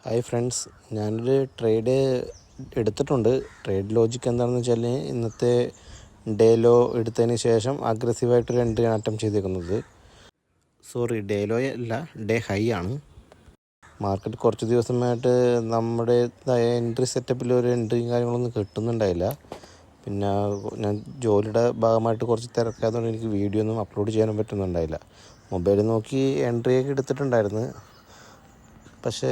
Hi friends, ഞാനൊരു trade എടുത്തിട്ടുണ്ട്. Trade logic എന്താണെന്ന് വെച്ചാൽ ഇന്നത്തെ ഡേ ലോ എടുത്തതിന് ശേഷം അഗ്രസീവായിട്ടൊരു എൻട്രിയാണ് അറ്റംപ്റ്റ് ചെയ്തേക്കുന്നത്. ഡേ ലോ അല്ല, ഡേ ഹൈ ആണ്. മാർക്കറ്റ് കുറച്ച് ദിവസമായിട്ട് നമ്മുടെ എൻട്രി സെറ്റപ്പിൽ ഒരു എൻട്രിയും കാര്യങ്ങളൊന്നും കിട്ടുന്നുണ്ടായില്ല. പിന്നെ ഞാൻ ജോലിയുടെ ഭാഗമായിട്ട് കുറച്ച് തിരക്കായതുകൊണ്ട് എനിക്ക് വീഡിയോ ഒന്നും അപ്ലോഡ് ചെയ്യാനും പറ്റുന്നുണ്ടായില്ല. മൊബൈലിൽ നോക്കി എൻട്രിയൊക്കെ എടുത്തിട്ടുണ്ടായിരുന്നു, പക്ഷേ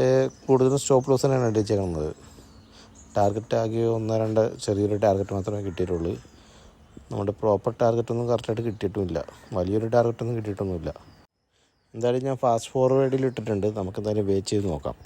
കൂടുതലും സ്റ്റോപ്പ് ലോസ് തന്നെയാണ് അടിച്ചേക്കുന്നത്. ടാർഗറ്റ് ആകെ 1-2 ചെറിയൊരു ടാർഗറ്റ് മാത്രമേ കിട്ടിയിട്ടുള്ളൂ. നമ്മുടെ പ്രോപ്പർ ടാർഗറ്റൊന്നും കറക്റ്റായിട്ട് കിട്ടിയിട്ടുമില്ല, വലിയൊരു ടാർഗറ്റൊന്നും കിട്ടിയിട്ടൊന്നുമില്ല. എന്തായാലും ഞാൻ ഫാസ്റ്റ് ഫോർവേഡിൽ ഇട്ടിട്ടുണ്ട്, നമുക്കെന്തായാലും വെയിറ്റ് ചെയ്ത് നോക്കാം.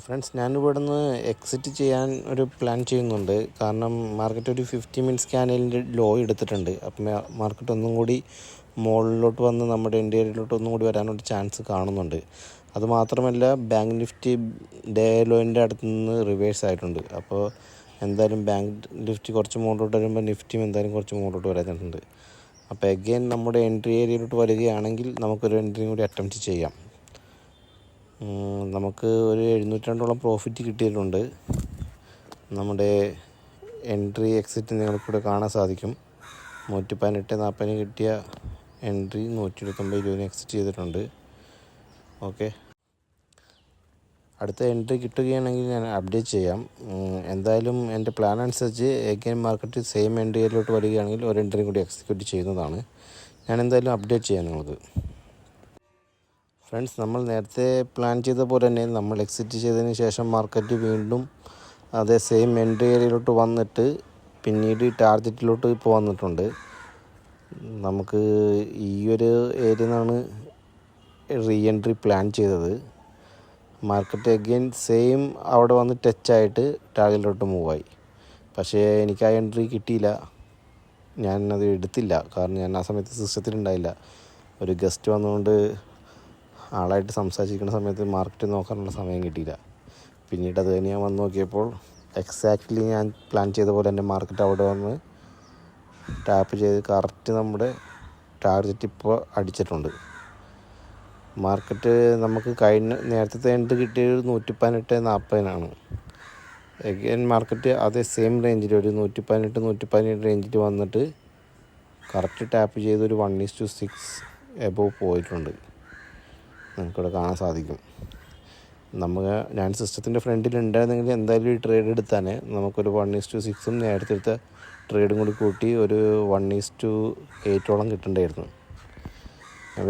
ഫ്രണ്ട്സ്, ഞാനിവിടെ നിന്ന് എക്സിറ്റ് ചെയ്യാൻ ഒരു പ്ലാൻ ചെയ്യുന്നുണ്ട്. കാരണം മാർക്കറ്റ് ഒരു 50 മിനിറ്റ്സ് ക്യാനലിൻ്റെ ലോ എടുത്തിട്ടുണ്ട്. അപ്പം മാർക്കറ്റ് ഒന്നും കൂടി മുകളിലോട്ട് വന്ന് നമ്മുടെ ഇന്ത്യയിലോട്ട് ഒന്നും കൂടി വരാനൊരു ചാൻസ് കാണുന്നുണ്ട്. അതുമാത്രമല്ല, ബാങ്ക് നിഫ്റ്റി ഡേ ലോൻ്റെ അടുത്ത് നിന്ന് റിവേഴ്സ് ആയിട്ടുണ്ട്. അപ്പോൾ എന്തായാലും ബാങ്ക് നിഫ്റ്റി കുറച്ച് മുകളിലോട്ട് വരുമ്പോൾ നിഫ്റ്റിയും എന്തായാലും കുറച്ച് മുകളിലോട്ട് വരാനുണ്ട്. അപ്പോൾ എഗെയിൻ നമ്മുടെ എൻട്രി ഏരിയയിലോട്ട് വരികയാണെങ്കിൽ നമുക്കൊരു എൻട്രിയും കൂടി അറ്റംപ്റ്റ് ചെയ്യാം. നമുക്ക് ഒരു 702 പ്രോഫിറ്റ് കിട്ടിയിട്ടുണ്ട്. നമ്മുടെ എൻട്രി എക്സിറ്റ് നിങ്ങൾക്കിവിടെ കാണാൻ സാധിക്കും. 118.40 കിട്ടിയ എൻട്രി 129.20 എക്സിറ്റ് ചെയ്തിട്ടുണ്ട്. ഓക്കെ, അടുത്ത എൻട്രി കിട്ടുകയാണെങ്കിൽ ഞാൻ അപ്ഡേറ്റ് ചെയ്യാം. എന്തായാലും എൻ്റെ പ്ലാൻ അനുസരിച്ച് എഗെയിൻ മാർക്കറ്റ് സെയിം എൻട്രിയിലോട്ട് വരികയാണെങ്കിൽ ഒരു എൻട്രി കൂടി എക്സിക്യൂട്ട് ചെയ്യുന്നതാണ്. ഞാൻ എന്തായാലും അപ്ഡേറ്റ് ചെയ്യാം നിങ്ങൾക്ക്. ഫ്രണ്ട്സ്, നമ്മൾ നേരത്തെ പ്ലാൻ ചെയ്ത പോലെ തന്നെ നമ്മൾ എക്സിറ്റ് ചെയ്തതിന് ശേഷം മാർക്കറ്റ് വീണ്ടും അതേ സെയിം എൻട്രി ഏരിയയിലോട്ട് വന്നിട്ട് പിന്നീട് ടാർഗറ്റിലോട്ട് ഇപ്പോൾ വന്നിട്ടുണ്ട്. നമുക്ക് ഈ ഒരു ഏരിയയിൽ നിന്നാണ് റീ എൻട്രി പ്ലാൻ ചെയ്തത്. മാർക്കറ്റ് അഗെയിൻ സെയിം അവിടെ വന്ന് ടച്ചായിട്ട് ടാർഗറ്റിലോട്ട് മൂവായി. പക്ഷേ എനിക്ക് ആ എൻട്രി കിട്ടിയില്ല, ഞാനത് എടുത്തില്ല. കാരണം ഞാൻ ആ സമയത്ത് സിസ്റ്റത്തിലുണ്ടായില്ല. ഒരു ഗസ്റ്റ് വന്നുകൊണ്ട് ആളായിട്ട് സംസാരിക്കുന്ന സമയത്ത് മാർക്കറ്റ് നോക്കാനുള്ള സമയം കിട്ടിയില്ല. പിന്നീട് അത് കഴിഞ്ഞ് ഞാൻ വന്ന് നോക്കിയപ്പോൾ എക്സാക്റ്റ്ലി ഞാൻ പ്ലാൻ ചെയ്ത പോലെ തന്നെ മാർക്കറ്റ് അവിടെ വന്ന് ടാപ്പ് ചെയ്ത് കറക്റ്റ് നമ്മുടെ ടാർഗറ്റ് ഇപ്പോൾ അടിച്ചിട്ടുണ്ട്. മാർക്കറ്റ് നമുക്ക് നേരത്തെ എൻട്രി കിട്ടിയത് 118.40 എഗെയിൻ മാർക്കറ്റ് അതേ സെയിം റേഞ്ചിൽ ഒരു 118-117 റേഞ്ചിൽ വന്നിട്ട് കറക്റ്റ് ടാപ്പ് ചെയ്ത് ഒരു 1:6 എബോവ് പോയിട്ടുണ്ട്. നമുക്കിവിടെ കാണാൻ സാധിക്കും. ഞാൻ സിസ്റ്റത്തിൻ്റെ ഫ്രണ്ടിൽ ഉണ്ടായിരുന്നെങ്കിൽ എന്തായാലും ഈ ട്രേഡ് എടുത്താൽ നമുക്കൊരു 1:6 നേരത്തെ എടുത്ത ട്രേഡും കൂടി കൂട്ടി ഒരു 1:8 കിട്ടണ്ടായിരുന്നു.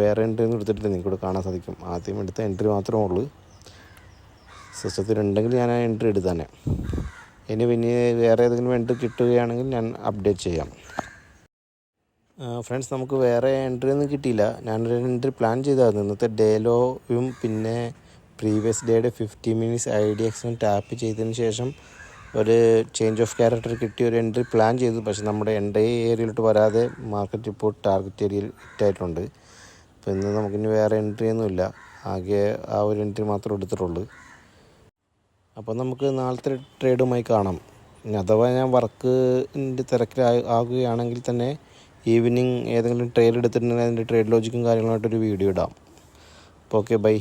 വേറെ എൻട്രി ഒന്നും എടുത്തിട്ടില്ല, നിങ്ങൾക്കിവിടെ കാണാൻ സാധിക്കും. ആദ്യം എടുത്ത എൻട്രി മാത്രമേ ഉള്ളൂ. സിസ്റ്റത്തിലുണ്ടെങ്കിൽ ഞാൻ ആ എൻട്രി എടുത്താനെ. ഇനി പിന്നെ വേറെ ഏതെങ്കിലും എൻട്രി കിട്ടുകയാണെങ്കിൽ ഞാൻ അപ്ഡേറ്റ് ചെയ്യാം. ഫ്രണ്ട്സ്, നമുക്ക് വേറെ എൻട്രി ഒന്നും കിട്ടിയില്ല. ഞാനൊരു എൻട്രി പ്ലാൻ ചെയ്തായിരുന്നു. ഇന്നത്തെ ഡേലോയും പിന്നെ പ്രീവിയസ് ഡേയുടെ 50 മിനിറ്റ്സ് IDXനും ടാപ്പ് ചെയ്തതിന് ശേഷം ഒരു ചേഞ്ച് ഓഫ് ക്യാരക്ടർ കിട്ടിയ ഒരു എൻട്രി പ്ലാൻ ചെയ്തു. പക്ഷെ നമ്മുടെ എൻട്രി ഏരിയയിലോട്ട് വരാതെ മാർക്കറ്റ് ഇപ്പോൾ ടാർഗറ്റ് ഏരിയയിൽ ഹിറ്റായിട്ടുണ്ട്. അപ്പോൾ ഇന്ന് നമുക്കിനി വേറെ എൻട്രി ഒന്നുമില്ല, ആകെ ആ ഒരു എൻട്രി മാത്രമേ എടുത്തിട്ടുള്ളൂ. അപ്പോൾ നമുക്ക് നാളത്തെ ട്രേഡുമായി കാണാം. ഇനി അഥവാ ഞാൻ വർക്കിൻ്റെ ആകുകയാണെങ്കിൽ തന്നെ ഈവനിങ് ഏതെങ്കിലും ട്രേഡ് എടുത്തിട്ടുണ്ടെങ്കിൽ അതിൻ്റെ ട്രേഡ് ലോജിക്കും കാര്യങ്ങളുമായിട്ടൊരു വീഡിയോ ഇടാം. അപ്പോൾ ഓക്കെ, ബൈ.